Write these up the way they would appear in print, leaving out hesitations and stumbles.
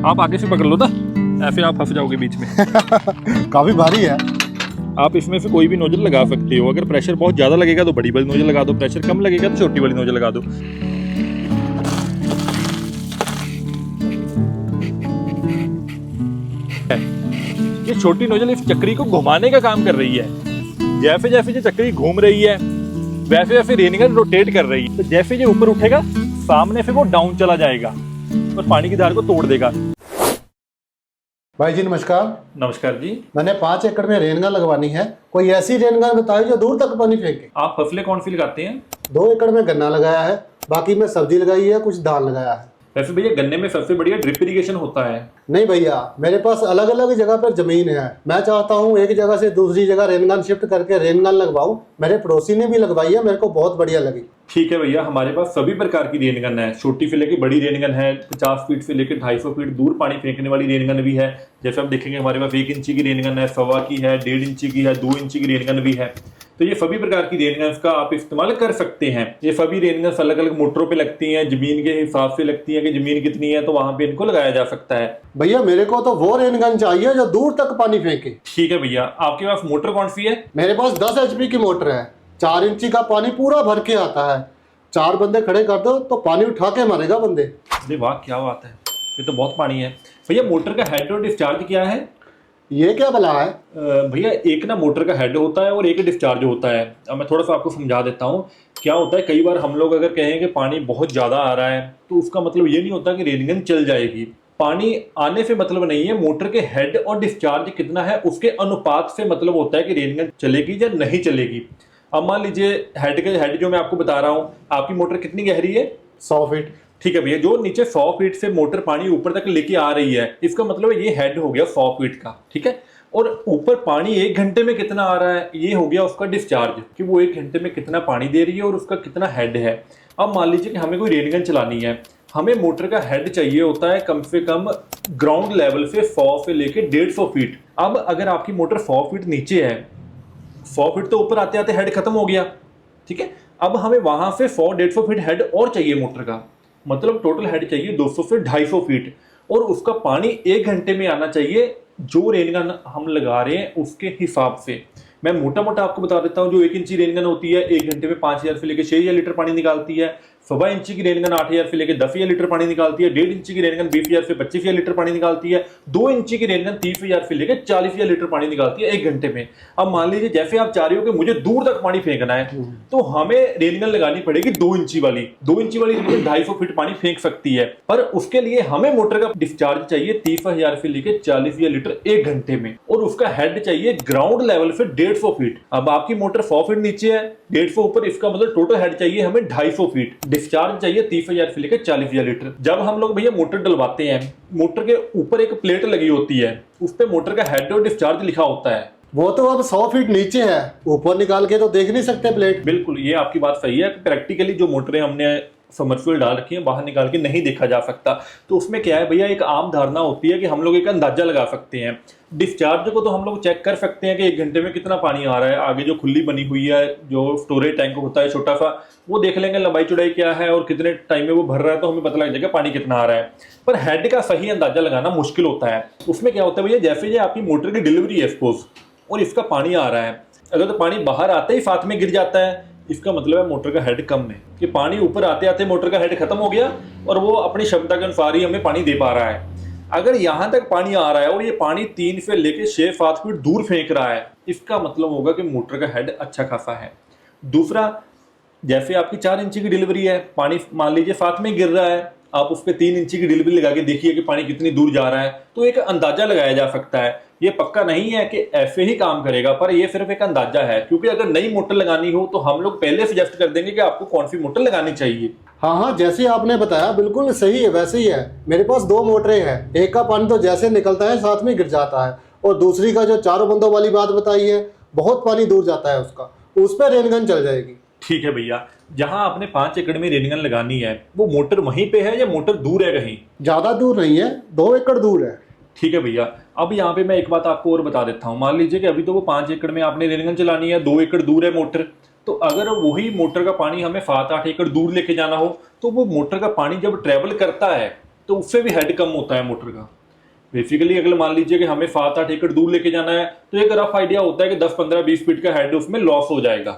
आप आगे से पकड़ लो ना, ऐसे आप फंस जाओगे बीच में। काफी भारी है। आप इसमें से कोई भी नोजल लगा सकते हो। अगर प्रेशर बहुत ज़्यादा लगेगा तो बड़ी वाली नोजल लगा दो, प्रेशर कम लगेगा तो छोटी वाली नोजल लगा दो। ये छोटी नोजल इस चक्री को घुमाने का काम कर रही है। जैसे जैसे ये चक्री घूम रही है वैसे वैसे रेन गन रोटेट कर रही है। तो जैसे ये ऊपर उठेगा सामने से वो डाउन चला जाएगा और पानी की धार को तोड़ देगा। भाई जी नमस्कार। नमस्कार जी। मैंने 5 एकड़ में रेनगन लगवानी है। कोई ऐसी रेनगन बताइए जो दूर तक पानी फेंके। आप फसलें कौन सी लगाते हैं? 2 एकड़ में गन्ना लगाया है, बाकी में सब्जी लगाई है, कुछ दाल लगाया है। वैसे भैया गन्ने में सबसे बढ़िया ड्रिप इरिगेशन होता है। नहीं भैया, मेरे पास अलग अलग जगह पर जमीन है। मैं चाहता हूँ एक जगह से दूसरी जगह रेनगन शिफ्ट करके रेनगन लगवाऊं। मेरे पड़ोसी ने भी लगवाई है, मेरे को बहुत बढ़िया लगी। ठीक है भैया, हमारे पास सभी प्रकार की रेन गन है। छोटी से लेकर बड़ी रेन गन है, 50 फीट से लेकर 250 फीट दूर पानी फेंकने वाली रेन गन भी है। जैसे आप देखेंगे हमारे पास 1 इंची की रेन गन है, 1.25 की है, 1.5 इंची की है, 2 इंची की रेन गन भी है। तो ये सभी प्रकार की रेन गन्स का आप इस्तेमाल कर सकते हैं। ये सभी रेन गन्स अलग अलग मोटरों पे लगती हैं, जमीन के हिसाब से लगती है कि जमीन कितनी है तो वहां पे इनको लगाया जा सकता है। भैया मेरे को तो वो रेनगन चाहिए जो दूर तक पानी फेंके। ठीक है भैया, आपके पास मोटर कौन सी है? मेरे पास 10 HP की मोटर है। 4 इंची का पानी पूरा भर के आता है। 4 बंदे खड़े कर दो तो पानी उठा के मारेगा बंदे। अरे वाह, क्या बात है, ये तो बहुत पानी है। भैया मोटर का हेड और डिस्चार्ज क्या है? ये क्या भला है? भैया एक ना मोटर का हेड होता है और एक डिस्चार्ज होता है। अब मैं थोड़ा सा आपको समझा देता हूँ। क्या होता है, कई बार हम लोग अगर कहें कि पानी बहुत ज़्यादा आ रहा है तो उसका मतलब ये नहीं होता कि रेनगन चल जाएगी। पानी आने से मतलब नहीं है, मोटर के हेड और डिस्चार्ज कितना है उसके अनुपात से मतलब होता है कि रेनगन चलेगी या नहीं चलेगी। अब मान लीजिए हेड जो मैं आपको बता रहा हूँ, आपकी मोटर कितनी गहरी है? 100 फीट। ठीक है भैया, जो नीचे 100 फीट से मोटर पानी ऊपर तक लेके आ रही है, इसका मतलब ये हेड हो गया 100 फीट का। ठीक है, और ऊपर पानी 1 घंटे में कितना आ रहा है ये हो गया उसका डिस्चार्ज, कि वो 1 घंटे में कितना पानी दे रही है और उसका कितना हेड है। अब मान लीजिए कि हमें कोई रेनगन चलानी है, हमें मोटर का हेड चाहिए होता है कम से कम ग्राउंड लेवल से 100 से लेके 150 फीट। अब अगर आपकी मोटर 100 फीट नीचे है, 100 फीट तो ऊपर आते आते हेड खत्म हो गया। ठीक है, अब हमें वहां से 100-150 फीट हेड और चाहिए मोटर का, मतलब टोटल हेड चाहिए 200 से 250 फीट, और उसका पानी 1 घंटे में आना चाहिए जो रेनगन हम लगा रहे हैं उसके हिसाब से। मैं मोटा मोटा आपको बता देता हूँ, जो 1 इंची रेनगन होती है 1 घंटे में 5000 से लेकर 6000 लीटर पानी निकालती है। 1.25 इंची की रेनगन 8000 से लेकर 10,000 लीटर पानी निकालती है। 1.5 इंची की रेनगन 20,000 से 25,000 लीटर पानी निकालती है। 2 इंची की रेनगन 30,000 से लेकर 40,000 लीटर पानी निकालती है 1 घंटे में। अब मान लीजिए जैसे आप चाह रहे हो कि मुझे दूर तक पानी फेंकना है, तो हमें रेनगन लगानी पड़ेगी 2 इंची वाली। 2 इंची वाली रेनगन 250 फीट पानी फेंक सकती है, पर उसके लिए हमें मोटर का डिस्चार्ज चाहिए 30,000 से लेकर 40,000 लीटर 1 घंटे में, और उसका हेड चाहिए ग्राउंड लेवल से 150 फीट। अब आपकी मोटर 100 फीट नीचे है, 150 ऊपर, इसका मतलब टोटल हेड चाहिए हमें 250 फीट। डिस्चार्ज चाहिए 30,000 से लेकर 40,000 लीटर। जब हम लोग भैया मोटर डलवाते हैं, मोटर के ऊपर एक प्लेट लगी होती है, उस पे मोटर का हेड और डिस्चार्ज लिखा होता है। वो तो अब 100 फीट नीचे है, ऊपर निकाल के तो देख नहीं सकते प्लेट। बिल्कुल, ये आपकी बात सही है। प्रैक्टिकली जो मोटरें हमने समर्सिबल डाल रखी है बाहर निकाल के नहीं देखा जा सकता, तो उसमें क्या है भैया, एक आम धारणा होती है कि हम लोग एक अंदाजा लगा सकते हैं। डिस्चार्ज को तो हम लोग चेक कर सकते हैं कि 1 घंटे में कितना पानी आ रहा है। आगे जो खुली बनी हुई है, जो स्टोरेज टैंक होता है छोटा सा, वो देख लेंगे लंबाई चौड़ाई क्या है और कितने टाइम में वो भर रहा है, तो हमें पता लग जाएगा पानी कितना आ रहा है। पर हेड का सही अंदाजा लगाना मुश्किल होता है। उसमें क्या होता है भैया, जैसे ये आपकी मोटर की डिलीवरी है सपोज, और इसका पानी आ रहा है, अगर तो पानी बाहर आते ही साथ में गिर जाता है, इसका मतलब है मोटर का हेड कम है, कि पानी ऊपर आते आते मोटर का हेड खत्म हो गया और वो अपनी क्षमता के अनुसार ही हमें पानी दे पा रहा है। अगर यहां तक पानी आ रहा है और ये पानी 3 से लेकर 6-7 फीट दूर फेंक रहा है, इसका मतलब होगा कि मोटर का हेड अच्छा खासा है। दूसरा, जैसे आपकी 4 इंची की डिलीवरी है, पानी मान लीजिए साथ में गिर रहा है, आप उस पर 3 इंची की डिलीवरी लगा के देखिए कि पानी कितनी दूर जा रहा है, तो एक अंदाजा लगाया जा सकता है। ये पक्का नहीं है कि ऐसे ही काम करेगा, पर ये सिर्फ एक अंदाजा है, क्योंकि अगर नई मोटर लगानी हो तो हम लोग पहले सजेस्ट कर देंगे कि आपको कौन सी मोटर लगानी चाहिए। हाँ हाँ, जैसे आपने बताया बिल्कुल सही है, वैसे ही है। मेरे पास 2 मोटरें हैं, एक का पानी तो जैसे निकलता है साथ में गिर जाता है, और दूसरी का जो 4 बंदों वाली बात बताई है, बहुत पानी दूर जाता है उसका, उस पर रेनगन चल जाएगी। ठीक है भैया, जहां आपने 5 एकड़ में रेनगन लगानी है, वो मोटर वहीं पे है या मोटर दूर है कहीं? ज्यादा दूर नहीं है, 2 एकड़ दूर है। ठीक है भैया, अब यहाँ पे मैं एक बात आपको और बता देता हूँ। मान लीजिए कि अभी तो वो 5 एकड़ में आपने रेनगन चलानी है, 2 एकड़ दूर है मोटर, तो अगर वही मोटर का पानी हमें 7-8 एकड़ दूर लेके जाना हो, तो वो मोटर का पानी जब ट्रेवल करता है तो उससे भी हेड कम होता है मोटर का। बेसिकली अगर मान लीजिए कि हमें 7-8 एकड़ दूर लेके जाना है तो एक रफ आइडिया होता है कि 10-15-20 फीट का हेड उसमें लॉस हो जाएगा,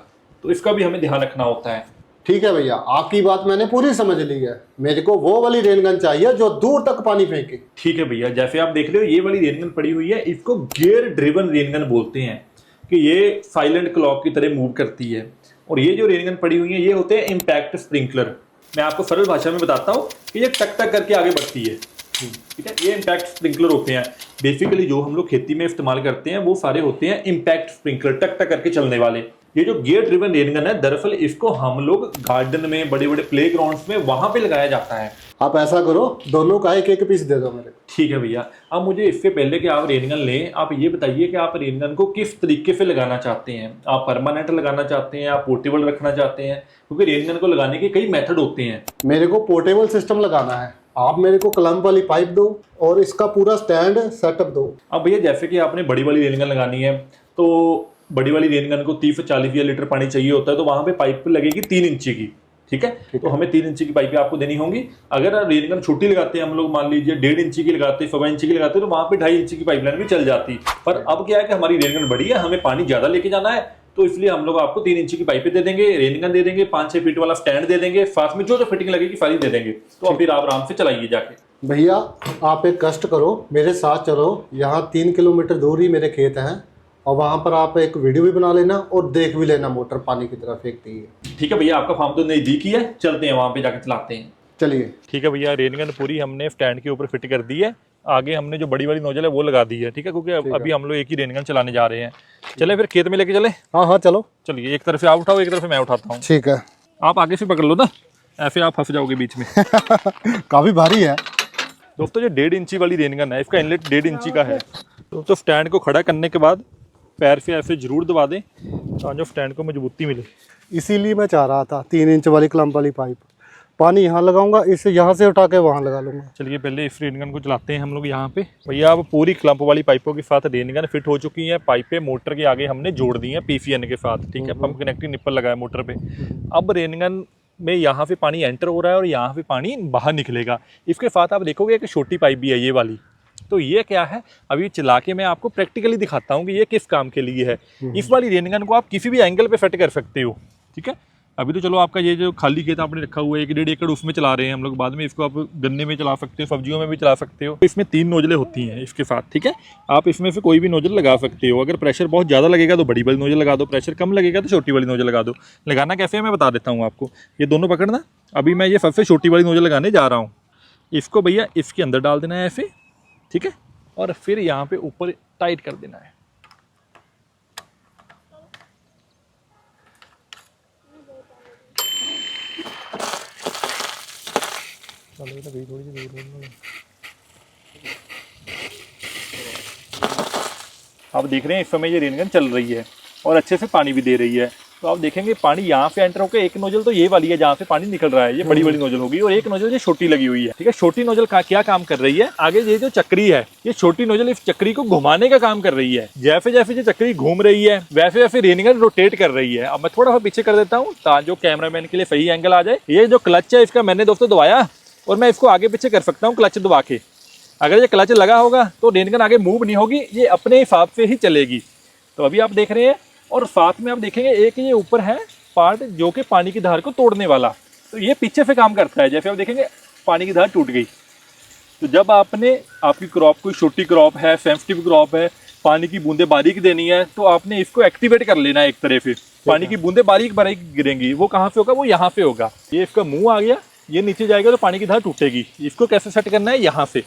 तो इसका भी हमें ध्यान रखना होता है। ठीक है भैया, आपकी बात मैंने पूरी समझ ली है। मेरे को वो वाली रेन गन चाहिए जो दूर तक पानी फेंके। ठीक है भैया, जैसे आप देख रहे हो ये वाली रेन गन पड़ी हुई है, इसको गियर ड्रिवन रेन गन बोलते हैं कि ये साइलेंट क्लॉक की तरह मूव करती है। और ये जो रेन गन पड़ी हुई है ये होते हैं इम्पैक्ट स्प्रिंकलर। मैं आपको सरल भाषा में बताता हूँ कि ये टक टक करके आगे बढ़ती है, ठीक है। ये इम्पैक्ट स्प्रिंकलर होते हैं। बेसिकली जो हम लोग खेती में इस्तेमाल करते हैं वो सारे होते हैं इम्पैक्ट स्प्रिंकलर, टक टक करके चलने वाले। ये जो गियर ड्रिवन रेन गन है, दरअसल इसको हम लोग गार्डन में, बड़े बड़े प्ले ग्राउंड्स में वहां पे लगाया जाता है। आप ऐसा करो, दोनों का एक एक पीस दे दो मेरे को। ठीक है भैया। अब मुझे इससे पहले कि आप रेन गन लें, आप ये बताइए कि आप रेन गन को किस तरीके से लगाना चाहते हैं। आप परमानेंट लगाना चाहते हैं, आप पोर्टेबल रखना चाहते हैं, क्योंकि रेन गन को लगाने के कई मेथड होते हैं। मेरे को पोर्टेबल सिस्टम लगाना है। आप मेरे को क्लम्प वाली पाइप दो और इसका पूरा स्टैंड सेटअप दो। अब भैया जैसे कि आपने बड़ी वाली रेन गन लगानी है तो बड़ी वाली रेन गन को 30 से 40 लीटर पानी चाहिए होता है, तो वहां पे पाइप लगेगी 3 इंची की, ठीक है। तो हमें 3 इंची की पाइपें आपको देनी होंगी। अगर रेन गन छोटी लगाते हैं हम लोग, मान लीजिए 1.5 इंची की लगाते हैं, 1.25 इंची की लगाते हैं, तो वहां पे 2.5 इंची की पाइपलाइन भी चल जाती। पर अब क्या है कि हमारी रेन गन बड़ी है, हमें पानी ज्यादा लेके जाना है, तो इसलिए हम लोग आपको 3 इंची की पाइपें दे देंगे, रेन गन दे देंगे, 5-6 फीट वाला स्टैंड दे देंगे, साथ में जो जो फिटिंग लगेगी सारी दे देंगे। तो अब फिर आप आराम से चलाइए जाके। भैया आप एक कष्ट करो, मेरे साथ चलो। यहाँ 3 किलोमीटर दूर ही मेरे खेत हैं और वहाँ पर आप एक वीडियो भी बना लेना और देख भी लेना मोटर पानी की तरफ फेंकती है। ठीक है भैया, आपका फार्म तो नजदीक ही है, चलते हैं वहाँ पे जाके चलाते हैं। चलिए। ठीक है भैया, रेन गन पूरी हमने स्टैंड के ऊपर फिट कर दी है। आगे हमने जो बड़ी वाली नोजल है वो लगा दी है, ठीक है, क्योंकि अभी हम लोग एक ही रेन गन चलाने जा रहे हैं। चले फिर खेत में लेके चले। हाँ हाँ चलो। चलिए, एक तरफ से आप उठाओ, एक तरफ से मैं उठाता हूँ। ठीक है। आप आगे से पकड़ लो ना, ऐसे आप फंस जाओगे बीच में। काफी भारी है दोस्तों। जो 1.5 इंची वाली रेन गन है, इसका इनलेट 1.5 इंची का है। तो स्टैंड को खड़ा करने के बाद पैर से ऐसे जरूर दबा दें ताकि स्टैंड को मजबूती मिले। इसीलिए मैं चाह रहा था 3 इंच वाली क्लम्प वाली पाइप। पानी यहाँ लगाऊंगा, इसे यहाँ से उठा के वहाँ लगा लूंगा। चलिए पहले इस रेन गन को चलाते हैं हम लोग यहाँ पे। भैया अब पूरी क्लम्प वाली पाइपों के साथ रेन गन फिट हो चुकी है। पाइपें मोटर के आगे हमने जोड़ दी हैं PCN के साथ, ठीक है। पंप कनेक्टिंग निप्पल लगा है मोटर पे। अब रेन गन में यहाँ पे पानी एंटर हो रहा है और यहाँ पे पानी बाहर निकलेगा। इसके साथ आप देखोगे एक छोटी पाइप भी है, ये वाली। तो ये क्या है, अभी चला के मैं आपको प्रैक्टिकली दिखाता हूँ कि ये किस काम के लिए है। इस वाली रेन गन को आप किसी भी एंगल पे फिट कर सकते हो, ठीक है। अभी तो चलो आपका ये जो खाली खेत आपने रखा हुआ है 1-1.5 एकड़, उसमें चला रहे हैं हम लोग। बाद में इसको आप गन्ने में चला सकते हो, सब्जियों में भी चला सकते हो। इसमें 3 नोजलें होती हैं इसके साथ, ठीक है। आप इसमें से कोई भी नोजल लगा सकते हो। अगर प्रेशर बहुत ज़्यादा लगेगा तो बड़ी वाली नोजल लगा दो, प्रेशर कम लगेगा तो छोटी वाली नोजल लगा दो। लगाना कैसे है मैं बता देता हूँ आपको। ये दोनों पकड़ना। अभी मैं ये सबसे छोटी वाली नोजल लगाने जा रहा हूँ। इसको भैया इसके अंदर डाल देना है ऐसे, ठीक है, और फिर यहाँ पे ऊपर टाइट कर देना है। आप देख रहे हैं इस समय ये रेन गन चल रही है और अच्छे से पानी भी दे रही है। तो आप देखेंगे पानी यहाँ से एंटर होकर, एक नोजल तो ये वाली है जहाँ से पानी निकल रहा है, ये बड़ी वाली नोजल होगी, और एक नोजल ये छोटी लगी हुई है, ठीक है। छोटी नोजल का क्या काम कर रही है, आगे ये जो चक्री है, ये छोटी नोजल इस चक्री को घुमाने का काम कर रही है। जैसे जैसे ये चक्री घूम रही है वैसे वैसे रेन गन रोटेट कर रही है। अब मैं थोड़ा सा पीछे कर देता हूँ ताकि जो कैमरामैन के लिए सही एंगल आ जाए। ये जो क्लच है इसका मैंने दोस्तों दबाया और मैं इसको आगे पीछे कर सकता हूँ क्लच दबा के। अगर ये क्लच लगा होगा तो रेन गन आगे मूव नहीं होगी, ये अपने हिसाब से ही चलेगी। तो अभी आप देख रहे हैं, और साथ में आप देखेंगे एक ये ऊपर है पार्ट जो कि पानी की धार को तोड़ने वाला, तो ये पीछे से काम करता है। जैसे आप देखेंगे पानी की धार टूट गई, तो जब आपकी क्रॉप कोई छोटी क्रॉप है, सेंसिटिव क्रॉप है, पानी की बूंदे बारीक देनी है, तो आपने इसको एक्टिवेट कर लेना है एक तरह से। पानी की बूंदे बारीक बारीक गिरेंगी, वो कहाँ से होगा, वो यहाँ पे होगा। ये इसका मुंह आ गया, ये नीचे जाएगा तो पानी की धार टूटेगी। इसको कैसे सेट करना है, यहाँ से।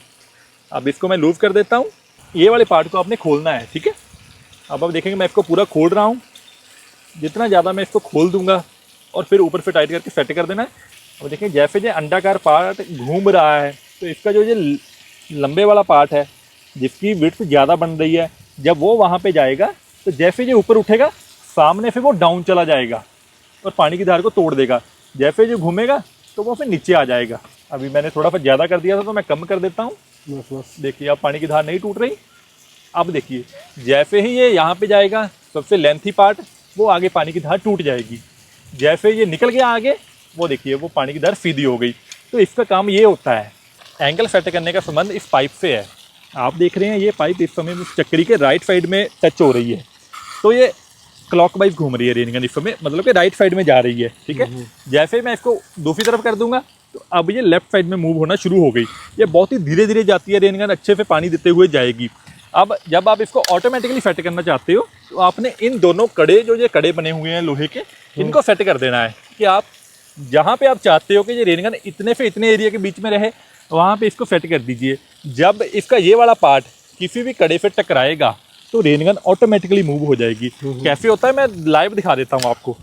अब इसको मैं लूज कर देता हूँ। ये वाले पार्ट को आपने खोलना है, ठीक है। अब आप देखेंगे मैं इसको पूरा खोल रहा हूँ। जितना ज़्यादा मैं इसको खोल दूंगा और फिर ऊपर से टाइट करके सेट कर देना है। अब देखें जैसे जो अंडाकार पार्ट घूम रहा है, तो इसका जो ये लंबे वाला पार्ट है जिसकी विड्थ ज़्यादा बन रही है, जब वो वहाँ पे जाएगा तो जैसे जो ऊपर उठेगा सामने से वो डाउन चला जाएगा और पानी की धार को तोड़ देगा। जैसे जो घूमेगा तो वो फिर नीचे आ जाएगा। अभी मैंने थोड़ा सा ज़्यादा कर दिया था तो मैं कम कर देता हूँ। बस देखिए अब पानी की धार नहीं टूट रही। अब देखिए जैसे ही ये यहाँ पे जाएगा, सबसे लेंथी पार्ट, वो आगे पानी की धार टूट जाएगी। जैसे ये निकल गया आगे, वो देखिए वो पानी की धार सीधी हो गई। तो इसका काम ये होता है। एंगल सेट करने का संबंध इस पाइप से है। आप देख रहे हैं ये पाइप इस समय उस चक्री के राइट साइड में टच हो रही है, तो ये क्लॉकवाइज घूम रही है रेन गन इस समय, मतलब कि राइट साइड में जा रही है, ठीक है। जैसे मैं इसको दूसरी तरफ कर दूंगा तो अब ये लेफ्ट साइड में मूव होना शुरू हो गई। ये बहुत ही धीरे धीरे जाती है रेन गन, अच्छे से पानी देते हुए जाएगी। अब जब आप इसको ऑटोमेटिकली सेट करना चाहते हो तो आपने इन दोनों कड़े, जो ये कड़े बने हुए हैं लोहे के, इनको सेट कर देना है कि आप जहाँ पे आप चाहते हो कि ये रेन गन इतने से इतने एरिया के बीच में रहे, वहाँ पे इसको सेट कर दीजिए। जब इसका ये वाला पार्ट किसी भी कड़े से टकराएगा तो रेन गन ऑटोमेटिकली मूव हो जाएगी। कैसे होता है मैं लाइव दिखा देता हूँ आपको।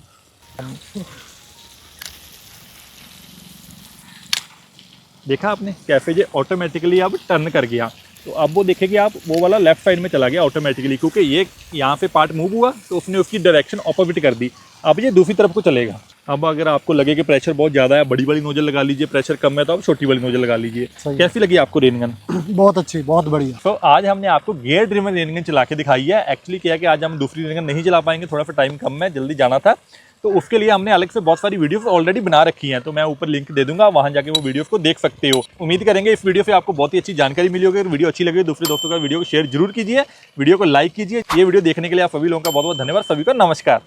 देखा आपने कैसे ये ऑटोमेटिकली अब टर्न कर गया, तो अब वो देखेगी आप वो वाला लेफ्ट साइड में चला गया ऑटोमेटिकली, क्योंकि ये यहाँ से पार्ट मूव हुआ तो उसने उसकी डायरेक्शन ऑपोजिट कर दी। अब ये दूसरी तरफ को चलेगा। अब अगर आपको लगे कि प्रेशर बहुत ज़्यादा है, बड़ी वाली नोजल लगा लीजिए, प्रेशर कम है तो आप छोटी वाली नोजल लगा लीजिए। कैसी लगी आपको रेन गन? बहुत अच्छी, बहुत बढ़िया। तो आज हमने आपको गियर ड्रिवन रेन गन चला के दिखाई है। एक्चुअली क्या है कि आज हम दूसरी रेन गन नहीं चला पाएंगे, थोड़ा सा टाइम कम है, जल्दी जाना था, तो उसके लिए हमने अलग से बहुत सारी वीडियोस ऑलरेडी बना रखी हैं, तो मैं ऊपर लिंक दे दूंगा, वहां जाके वो वीडियोस को देख सकते हो। उम्मीद करेंगे इस वीडियो से आपको बहुत ही अच्छी जानकारी मिली होगी। अगर वीडियो अच्छी लगी दूसरे दोस्तों का वीडियो को शेयर जरूर कीजिए, वीडियो को लाइक कीजिए। ये वीडियो देखने के लिए आप सभी लोगों का बहुत बहुत धन्यवाद। सभी को नमस्कार।